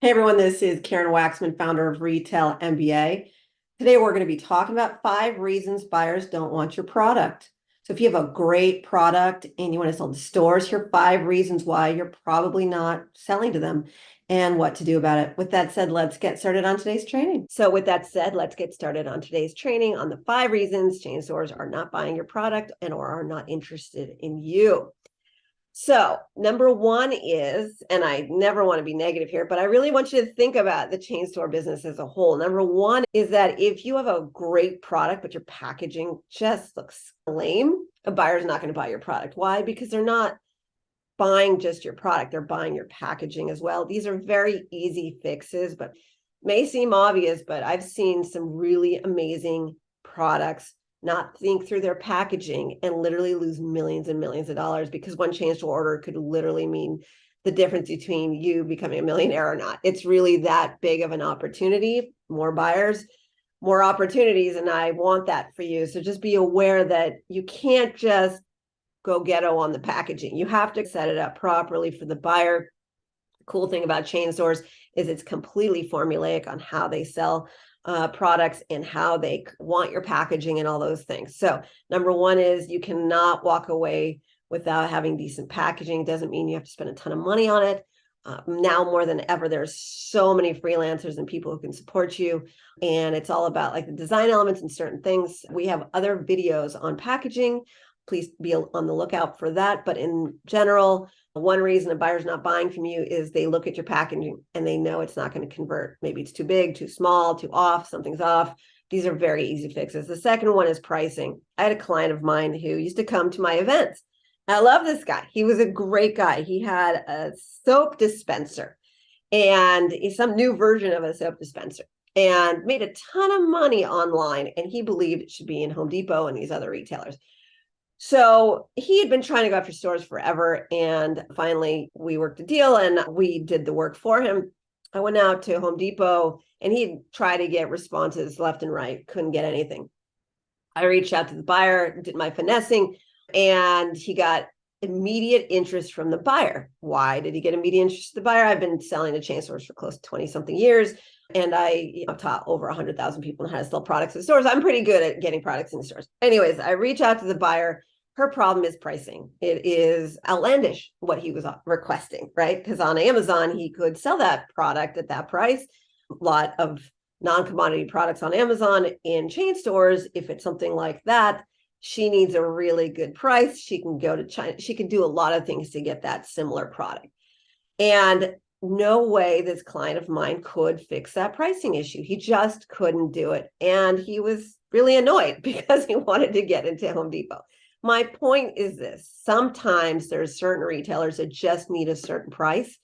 Hey everyone, this is Karen Waksman, founder of Retail MBA. Today we're going to be talking about 5 reasons buyers don't want your product. So if you have a great product and you want to sell to stores, here are 5 reasons why you're probably not selling to them and what to do about it. With that said, let's get started on today's training. Let's get started on today's training on the 5 reasons chain stores are not buying your product and or are not interested in you. So number one is, and I never want to be negative here, but I really want you to think about the chain store business as a whole. Number one is that if you have a great product, but your packaging just looks lame, a buyer's not going to buy your product. Why? Because they're not buying just your product, they're buying your packaging as well. These are very easy fixes, but may seem obvious, but I've seen some really amazing products not think through their packaging and literally lose millions and millions of dollars because one chain store order could literally mean the difference between you becoming a millionaire or not. It's really that big of an opportunity. More buyers, more opportunities, and I want that for you. So just be aware that you can't just go ghetto on the packaging. You have to set it up properly for the buyer. The cool thing about chain stores is it's completely formulaic on how they sell products and how they want your packaging and all those things. So number one is you cannot walk away without having decent packaging. Doesn't mean you have to spend a ton of money on it. Now more than ever, there's so many freelancers and people who can support you. And it's all about like the design elements and certain things. We have other videos on packaging. Please be on the lookout for that. But in general, one reason a buyer's not buying from you is they look at your packaging and they know it's not going to convert. Maybe it's too big, too small, too off, something's off. These are very easy fixes. The second one is pricing. I had a client of mine who used to come to my events. I love this guy. He was a great guy. He had a soap dispenser and some new version of a soap dispenser and made a ton of money online. And he believed it should be in Home Depot and these other retailers. So he had been trying to go after stores forever. And finally, we worked a deal and we did the work for him. I went out to Home Depot and he'd try to get responses left and right, couldn't get anything. I reached out to the buyer, did my finessing, and he got immediate interest from the buyer. Why did he get immediate interest from the buyer? I've been selling to chain stores for close to 20 something years. And I taught over 100,000 people how to sell products in stores. I'm pretty good at getting products in stores. Anyways, I reach out to the buyer. Her problem is pricing. It is outlandish what he was requesting, right? Because on Amazon, he could sell that product at that price. A lot of non-commodity products on Amazon in chain stores. If it's something like that, she needs a really good price. She can go to China. She can do a lot of things to get that similar product. And no way this client of mine could fix that pricing issue. He just couldn't do it. And he was really annoyed because he wanted to get into Home Depot. My point is this: sometimes there's certain retailers that just need a certain price.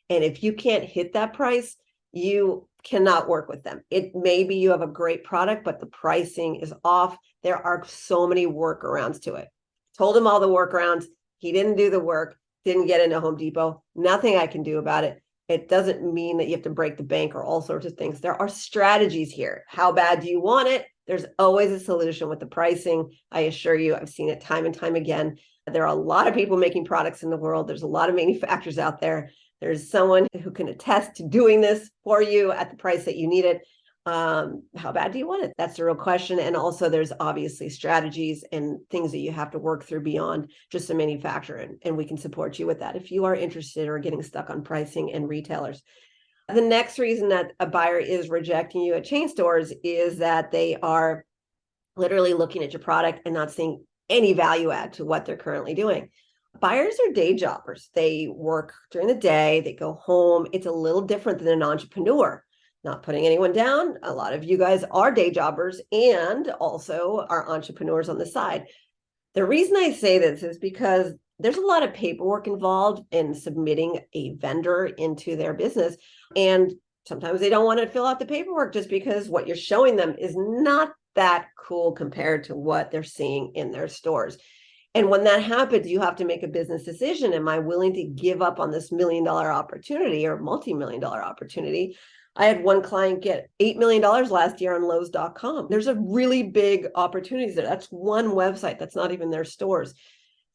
And if you can't hit that price, you cannot work with them. It may be you have a great product, but the pricing is off. There are so many workarounds to it. Told him all the workarounds. He didn't do the work, didn't get into Home Depot. Nothing I can do about it. It doesn't mean that you have to break the bank or all sorts of things. There are strategies here. How bad do you want it? There's always a solution with the pricing. I assure you, I've seen it time and time again. There are a lot of people making products in the world. There's a lot of manufacturers out there. There's someone who can attest to doing this for you at the price that you need it. How bad do you want it? That's the real question. And also there's obviously strategies and things that you have to work through beyond just a manufacturer. And we can support you with that if you are interested or getting stuck on pricing and retailers. The next reason that a buyer is rejecting you at chain stores is that they are literally looking at your product and not seeing any value add to what they're currently doing. Buyers are day jobbers. They work during the day, they go home. It's a little different than an entrepreneur. Not putting anyone down. A lot of you guys are day jobbers and also are entrepreneurs on the side. The reason I say this is because there's a lot of paperwork involved in submitting a vendor into their business. And sometimes they don't want to fill out the paperwork just because what you're showing them is not that cool compared to what they're seeing in their stores. And when that happens, you have to make a business decision. Am I willing to give up on this $1 million opportunity or multi-million-dollar opportunity? I had one client get $8 million last year on Lowe's.com. There's a really big opportunities there. That's one website. That's not even their stores.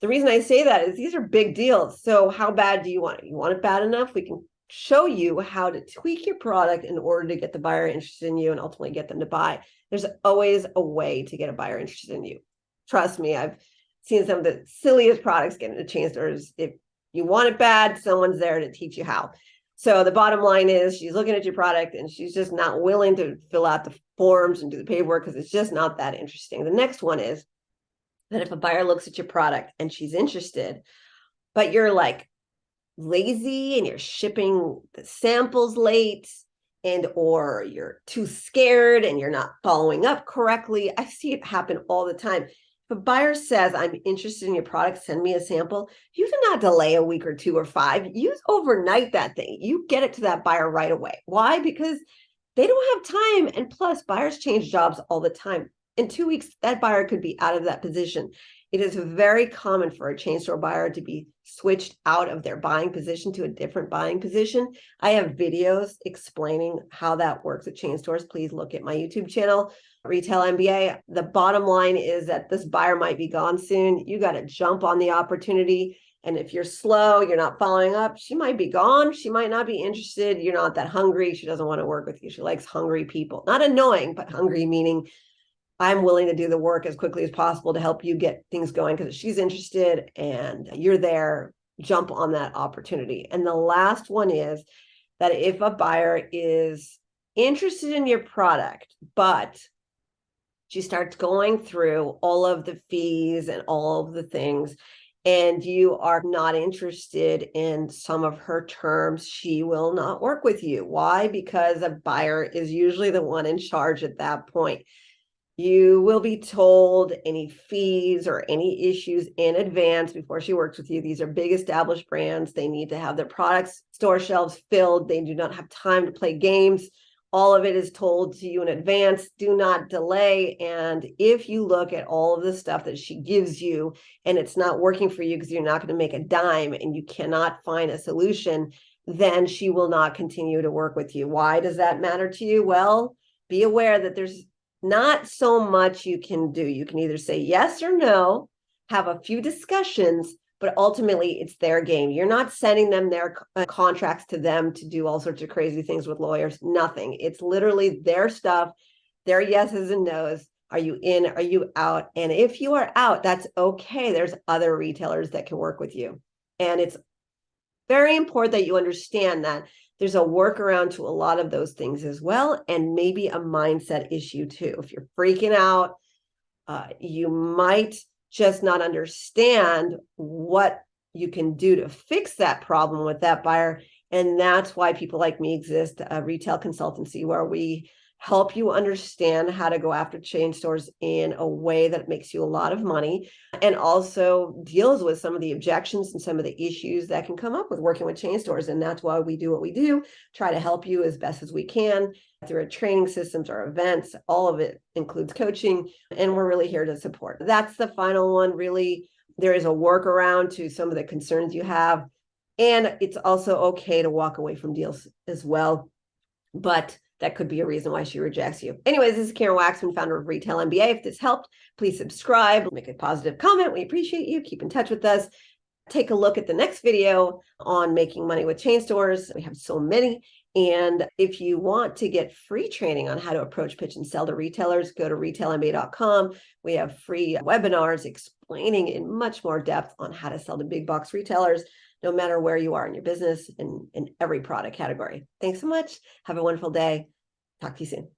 The reason I say that is these are big deals. So how bad do you want it? You want it bad enough? We can show you how to tweak your product in order to get the buyer interested in you and ultimately get them to buy. There's always a way to get a buyer interested in you. Trust me, I've seen some of the silliest products get into chain stores. If you want it bad, someone's there to teach you how. So the bottom line is she's looking at your product and she's just not willing to fill out the forms and do the paperwork because it's just not that interesting. The next one is that if a buyer looks at your product and she's interested, but you're like lazy and you're shipping the samples late and or you're too scared and you're not following up correctly. I see it happen all the time. If a buyer says, I'm interested in your product, send me a sample, you do not delay a week or 2 or 5. Use overnight that thing. You get it to that buyer right away. Why? Because they don't have time. And plus, buyers change jobs all the time. In 2 weeks, that buyer could be out of that position. It is very common for a chain store buyer to be switched out of their buying position to a different buying position. I have videos explaining how that works at chain stores. Please look at my YouTube channel, Retail MBA. The bottom line is that this buyer might be gone soon. You got to jump on the opportunity. And if you're slow, you're not following up, she might be gone. She might not be interested. You're not that hungry. She doesn't want to work with you. She likes hungry people. Not annoying, but hungry, meaning I'm willing to do the work as quickly as possible to help you get things going because she's interested and you're there, jump on that opportunity. And the last one is that if a buyer is interested in your product, but she starts going through all of the fees and all of the things, and you are not interested in some of her terms, she will not work with you. Why? Because a buyer is usually the one in charge at that point. You will be told any fees or any issues in advance before she works with you. These are big established brands. They need to have their products store shelves filled. They do not have time to play games. All of it is told to you in advance. Do not delay. And if you look at all of the stuff that she gives you and it's not working for you because you're not going to make a dime and you cannot find a solution, then she will not continue to work with you. Why does that matter to you? Well, be aware that there's not so much you can do. You can either say yes or no, have a few discussions, but ultimately it's their game. You're not sending them their contracts to them to do all sorts of crazy things with lawyers. Nothing. It's literally their stuff, their yeses and nos. Are you in? Are you out? And if you are out, that's okay. There's other retailers that can work with you. And it's very important that you understand that there's a workaround to a lot of those things as well, and maybe a mindset issue too. If you're freaking out, you might just not understand what you can do to fix that problem with that buyer. And that's why people like me exist, a retail consultancy where we help you understand how to go after chain stores in a way that makes you a lot of money and also deals with some of the objections and some of the issues that can come up with working with chain stores. And that's why we do what we do, try to help you as best as we can through our training systems, our events. All of it includes coaching, and we're really here to support. That's the final one. Really, there is a workaround to some of the concerns you have. And it's also okay to walk away from deals as well. But that could be a reason why she rejects you. Anyways, this is Karen Waksman, founder of Retail MBA. If this helped, please subscribe, make a positive comment. We appreciate you. Keep in touch with us. Take a look at the next video on making money with chain stores. We have so many. And if you want to get free training on how to approach, pitch, and sell to retailers, go to retailmba.com. We have free webinars explaining in much more depth on how to sell to big box retailers, no matter where you are in your business and in every product category. Thanks so much. Have a wonderful day. Talk to you soon.